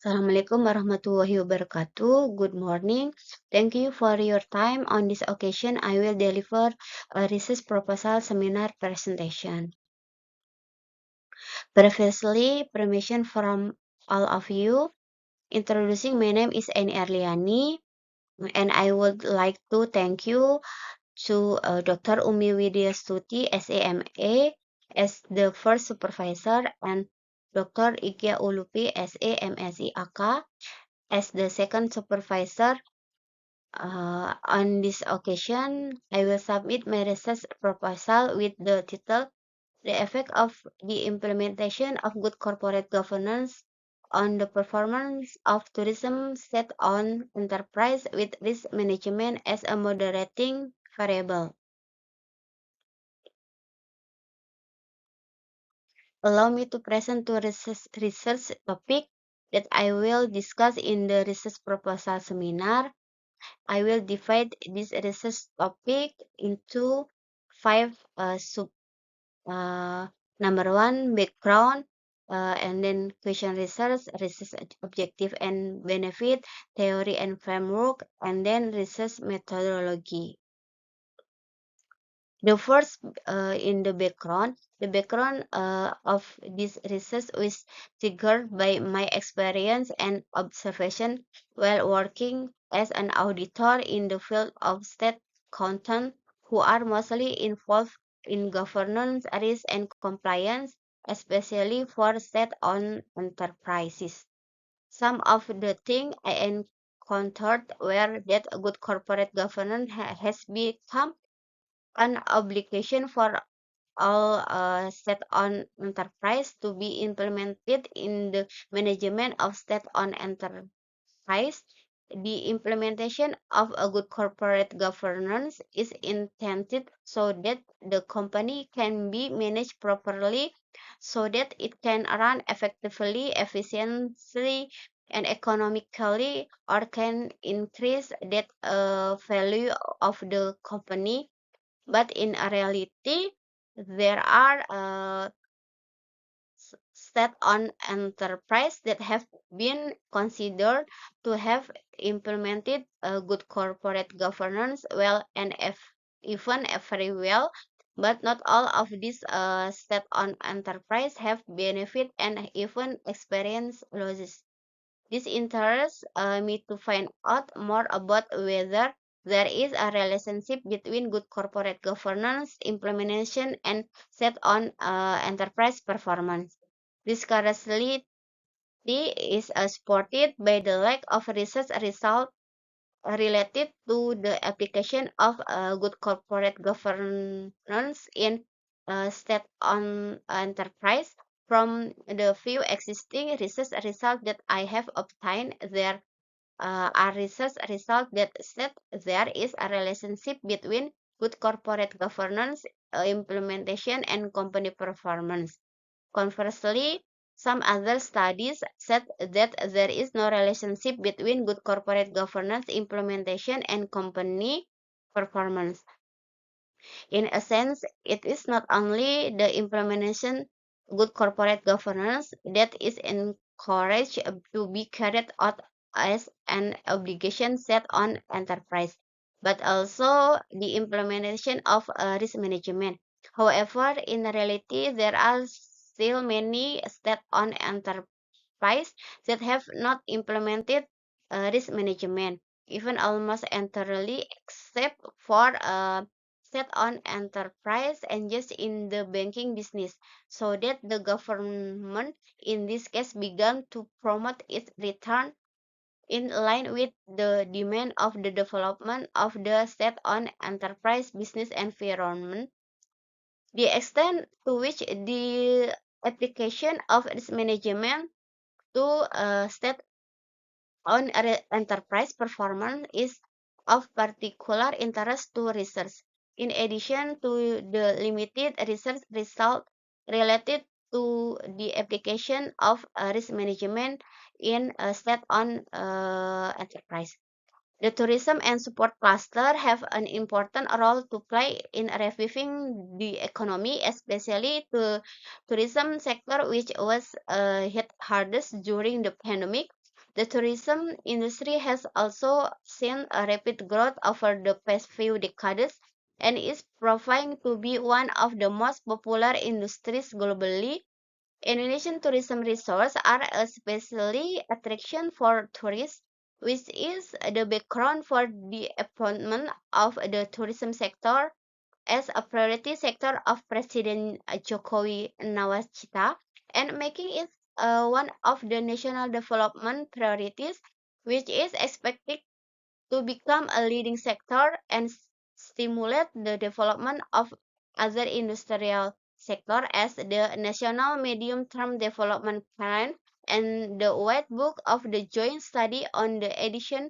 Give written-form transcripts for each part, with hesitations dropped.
Assalamualaikum warahmatullahi wabarakatuh. Good morning. Thank you for your time. On this occasion, I will deliver a research proposal seminar presentation. Previously, permission from all of you. Introducing, my name is Eni Erliani, and I would like to thank you to Dr. Umi Widyastuti, SAMA, as the first supervisor, and Dr. Ikya Ulupi, SAMSI AK, as the second supervisor. On this occasion, I will submit my research proposal with the title The Effect of the Implementation of Good Corporate Governance on the Performance of Tourism Set on Enterprise with Risk Management as a Moderating Variable. Allow me to present two research topic that I will discuss in the research proposal seminar. I will divide this research topic into five sub. Number one, background, and then question research objective and benefit, theory and framework, and then research methodology. The first, in the background of this research was triggered by my experience and observation while working as an auditor in the field of state accountant, who are mostly involved in governance, risk, and compliance, especially for state-owned enterprises. Some of the things I encountered were that good corporate governance has become an obligation for all state-owned enterprise to be implemented in the management of state-owned enterprise. The implementation of a good corporate governance is intended so that the company can be managed properly, so that it can run effectively, efficiently, and economically, or can increase that value of the company. But in reality, there are state-owned enterprises that have been considered to have implemented a good corporate governance well and even very well, but not all of these state-owned enterprises have benefit and even experience losses. This interests me to find out more about whether there is a relationship between good corporate governance implementation and set on enterprise performance. This curiosity is supported by the lack of research result related to the application of good corporate governance in state-owned enterprise. From the few existing research results that I have obtained, there are research results that state there is a relationship between good corporate governance implementation and company performance. Conversely, some other studies said that there is no relationship between good corporate governance implementation and company performance. In a sense, it is not only the implementation good corporate governance that is encouraged to be carried out as an obligation set on enterprise, but also the implementation of risk management. However, in reality, there are still many state-owned enterprise that have not implemented risk management, even almost entirely, except for state-owned enterprise engaged in the banking business, so that the government in this case began to promote its return in line with the demand of the development of the state-owned enterprise business environment. The extent to which the application of risk management to state-owned enterprise performance is of particular interest to research. In addition to the limited research result related to the application of risk management in a state-owned enterprise. The tourism and support cluster have an important role to play in reviving the economy, especially the tourism sector, which was hit hardest during the pandemic. The tourism industry has also seen a rapid growth over the past few decades and is proving to be one of the most popular industries globally. Indonesian tourism resorts are especially attraction for tourists, which is the background for the appointment of the tourism sector as a priority sector of President Jokowi Nawacita and making it one of the national development priorities, which is expected to become a leading sector and stimulate the development of other industrial sector as the National Medium-Term Development Plan and the White Book of the Joint Study on the Addition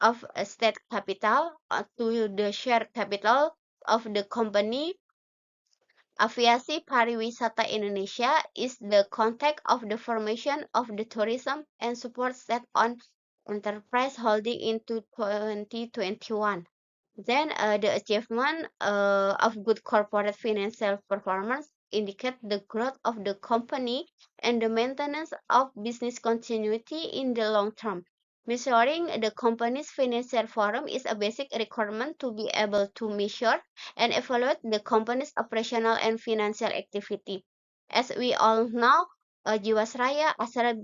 of a State Capital to the share capital of the company. Aviasi Pariwisata Indonesia is the context of the formation of the tourism and support state-owned enterprise holding into 2021. Then the achievement of good corporate financial performance indicate the growth of the company and the maintenance of business continuity in the long term. Measuring the company's financial forum is a basic requirement to be able to measure and evaluate the company's operational and financial activity. As we all know, Jiwasraya, Astra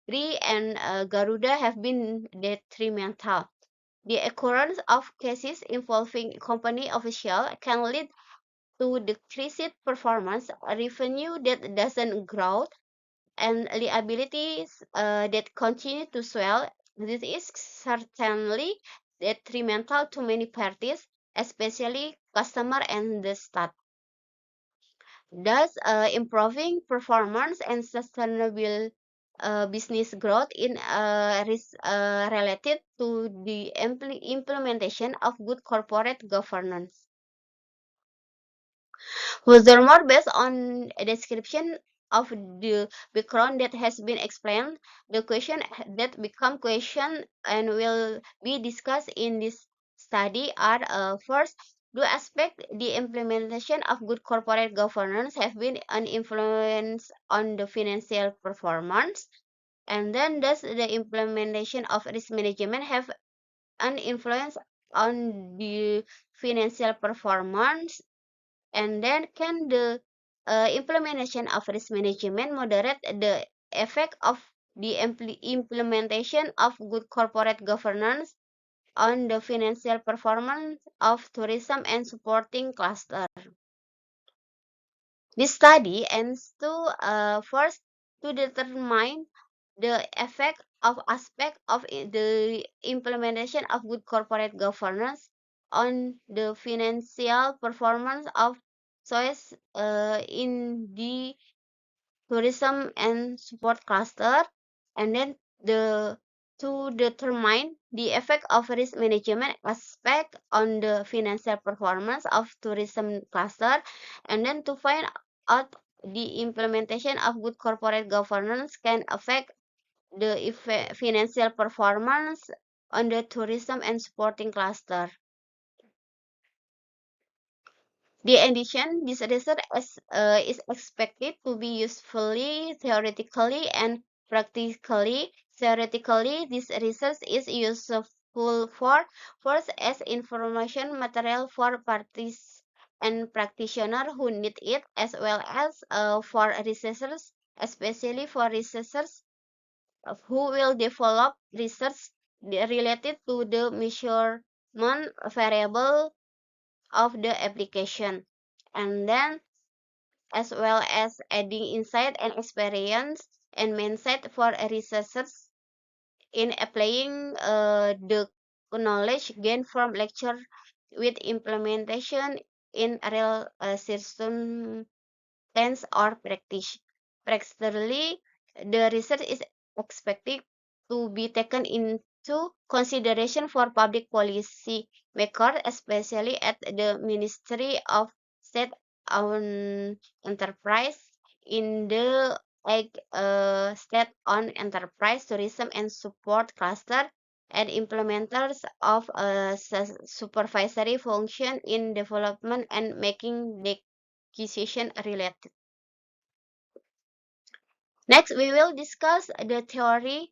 and Garuda have been detrimental. The occurrence of cases involving company officials can lead to decreased performance, revenue that doesn't grow, and liabilities that continue to swell. This is certainly detrimental to many parties, especially customer and the state. Thus, improving performance and sustainable business growth is related to the implementation of good corporate governance. Furthermore, based on a description of the background that has been explained, the question that become question and will be discussed in this study are first, do aspect the implementation of good corporate governance have been an influence on the financial performance? And then does the implementation of risk management have an influence on the financial performance? And then can the implementation of risk management moderate the effect of the implementation of good corporate governance on the financial performance of tourism and supporting cluster? This study aims to first to determine the effect of aspect of the implementation of good corporate governance on the financial performance of choice in the tourism and support cluster, and then the to determine the effect of risk management aspect on the financial performance of tourism cluster, and then to find out the implementation of good corporate governance can affect the financial performance on the tourism and supporting cluster. The addition, this research is expected to be usefully theoretically and practically. Theoretically, this research is useful for first as information material for parties and practitioners who need it, as well as for researchers, especially for researchers who will develop research related to the measurement variable of the application, and then as well as adding insight and experience and mindset for researchers in applying the knowledge gained from lecture with implementation in real circumstances or practice. Practically, the research is expected to be taken into consideration for public policy makers, especially at the Ministry of State-owned enterprise in the state-owned enterprise, tourism and support cluster, and implementers of supervisory function in development and making decision related. Next, we will discuss the theory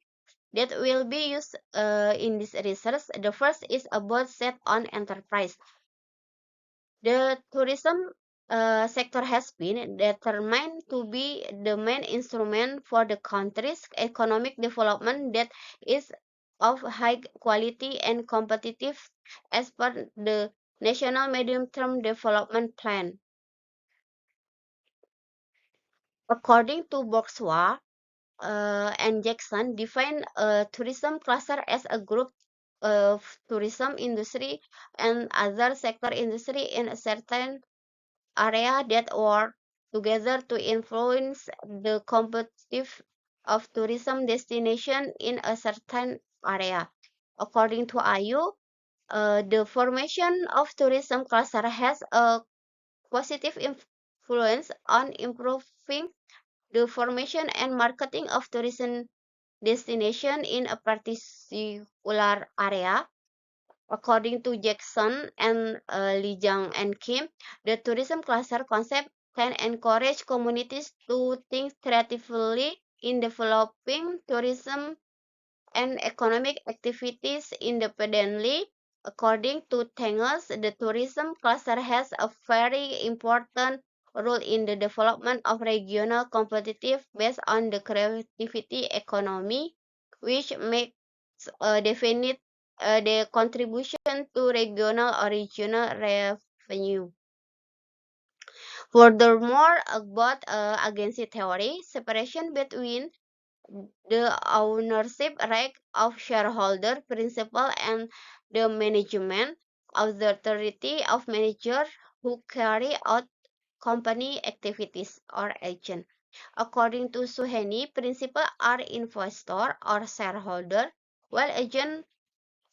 that will be used in this research. The first is about set on enterprise. The tourism sector has been determined to be the main instrument for the country's economic development that is of high quality and competitive as per the National Medium-Term Development Plan. According to Bourgeois and Jackson, define a tourism cluster as a group of tourism industry and other sector industry in a certain area that work together to influence the competitive of tourism destination in a certain area. According to IU, the formation of tourism cluster has a positive influence on improving the formation and marketing of tourism destination in a particular area. According to Jackson and Li Jiang and Kim, the tourism cluster concept can encourage communities to think creatively in developing tourism and economic activities independently. According to Tengels, the tourism cluster has a very important role in the development of regional competitive based on the creativity economy, which makes definite the contribution to regional or regional revenue. Furthermore, about agency theory, separation between the ownership right of shareholder principle and the management authority of manager who carry out company activities or agent. According to Suheni, principal are investor or shareholder, while agent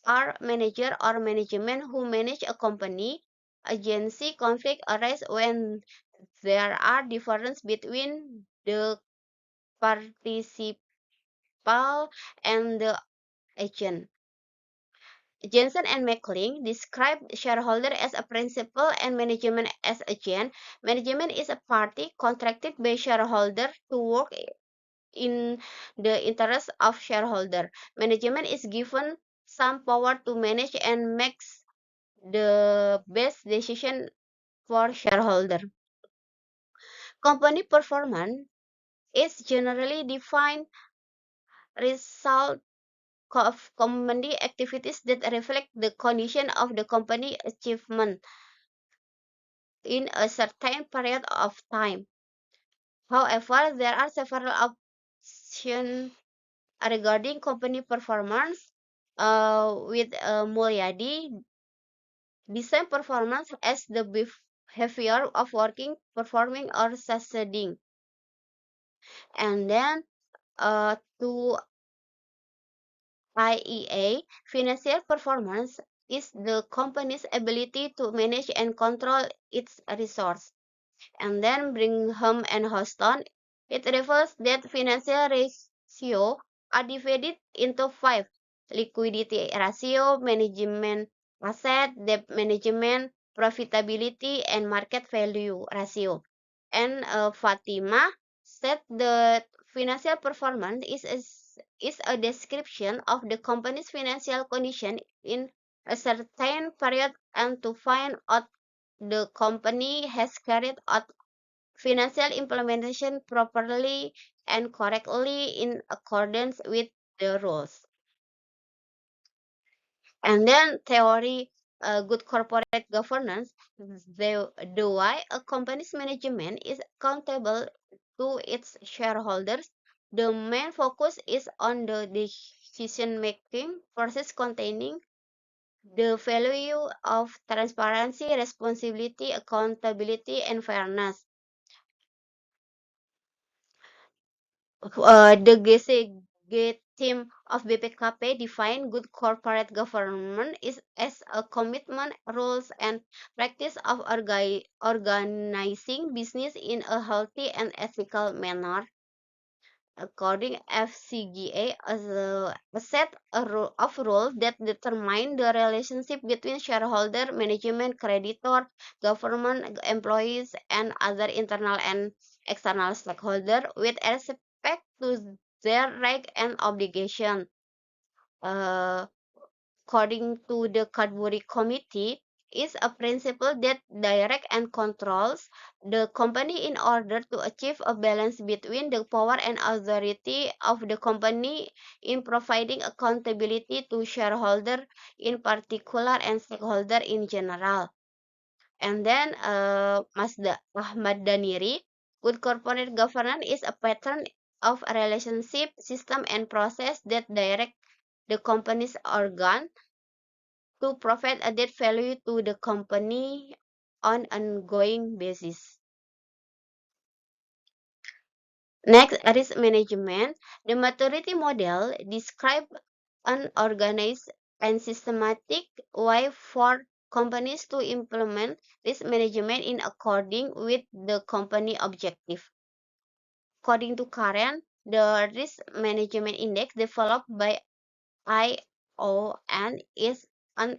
are manager or management who manage a company. Agency conflict arise when there are differences between the participant and the agent. Jensen and McLean described shareholder as a principal and management as agent. Management is a party contracted by shareholder to work in the interest of shareholder. Management is given some power to manage and makes the best decision for shareholder. Company performance is generally defined result of company activities that reflect the condition of the company achievement in a certain period of time. However, there are several options regarding company performance. With Mulyadi, design performance as the behavior of working, performing, or succeeding. And then to IEA, financial performance is the company's ability to manage and control its resources. And then Brigham and Houston, it refers that financial ratio are divided into five: liquidity ratio, management asset, debt management, profitability, and market value ratio. And Fatima said that financial performance is a description of the company's financial condition in a certain period and to find out the company has carried out financial implementation properly and correctly in accordance with the rules. And then theory, good corporate governance, the why a company's management is accountable to its shareholders. The main focus is on the decision making process containing the value of transparency, responsibility, accountability, and fairness. The GCG team of BPKP define good corporate government is as a commitment, rules, and practice of organizing business in a healthy and ethical manner. According FCGA, as a set of rules that determine the relationship between shareholder, management, creditor, government, employees, and other internal and external stakeholders with respect to their rights and obligations. uh, according to the Cadbury Committee, is a principle that directs and controls the company in order to achieve a balance between the power and authority of the company in providing accountability to shareholder in particular and stakeholder in general. And then Ahmad Daniri, good corporate governance is a pattern of a relationship, system, and process that direct the company's organ to provide added value to the company on an ongoing basis. Next, risk management. The maturity model describes an organized and systematic way for companies to implement risk management in according with the company objective. According to Karen, the risk management index developed by ION is an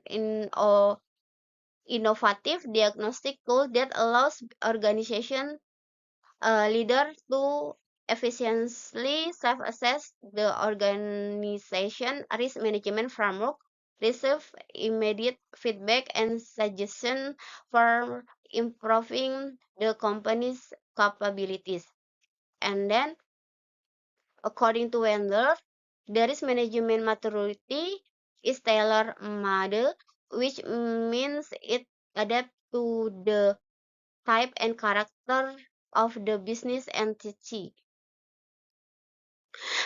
innovative diagnostic tool that allows organization leaders to efficiently self-assess the organization risk management framework, receive immediate feedback and suggestion for improving the company's capabilities. And then, according to Wendler, the risk management maturity is tailor-made, which means it adapts to the type and character of the business entity.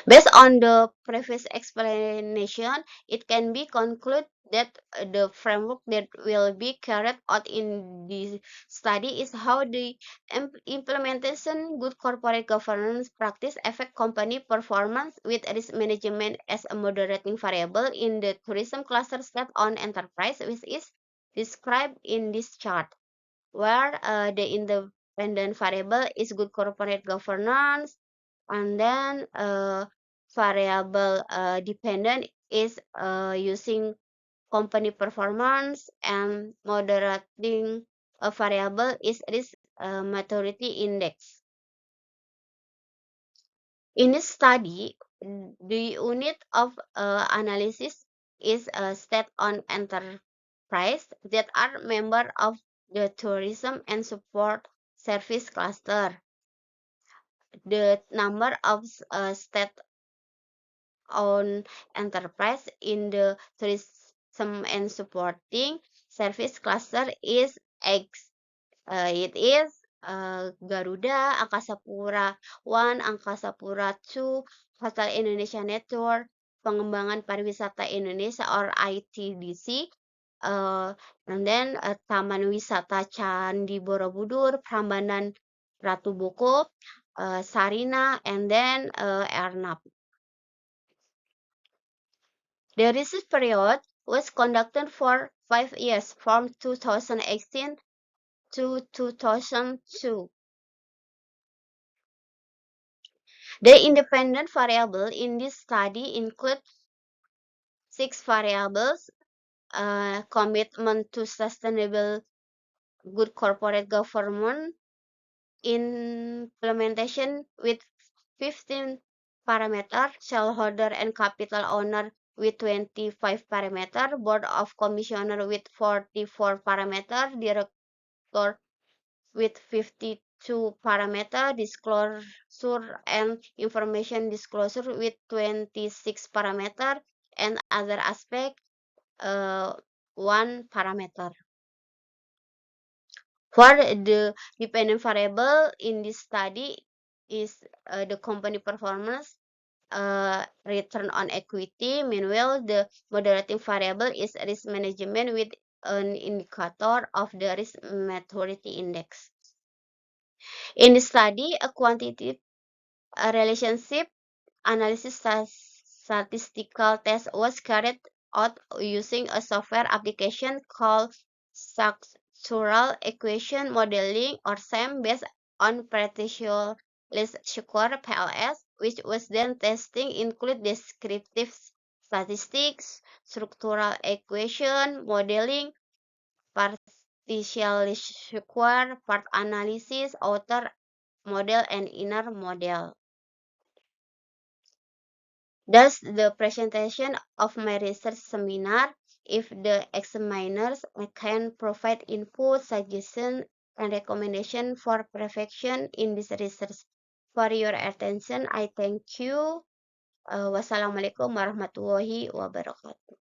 Based on the previous explanation, it can be concluded that the framework that will be carried out in this study is how the implementation good corporate governance practice affect company performance with risk management as a moderating variable in the tourism cluster state-owned enterprise, which is described in this chart, where the independent variable is good corporate governance, and then variable dependent is using company performance, and moderating a variable is risk maturity index. In this study, the unit of analysis is a state-owned enterprise that are member of the tourism and support service cluster. The number of state-owned enterprise in the tourism and supporting service cluster is X. It is Garuda, Angkasa Pura I, Angkasa Pura II, Hotel Indonesia Network, Pengembangan Pariwisata Indonesia or ITDC, and then Taman Wisata Candi Borobudur, Prambanan Ratu Boko, Sarina, and then Ernap. The research period was conducted for 5 years from 2018 to 2002. The independent variable in this study include 6 variables: commitment to sustainable good corporate governance, implementation with 15 parameter, shareholder and capital owner with 25 parameter, board of commissioner with 44 parameter, director with 52 parameter, disclosure and information disclosure with 26 parameter, and other aspect 1 parameter. For the dependent variable in this study is the company performance, return on equity. Meanwhile, the moderating variable is risk management with an indicator of the risk maturity index. In the study, a quantitative relationship analysis statistical test was carried out using a software application called Structural Equation Modeling or SEM based on Pretentious Score PLS, which was then testing include descriptive statistics, structural equation modeling, partial square, part analysis, outer model, and inner model. Thus, the presentation of my research seminar. If the examiners can provide input, suggestion, and recommendation for perfection in this research. For your attention, I thank you. Wassalamualaikum warahmatullahi wabarakatuh.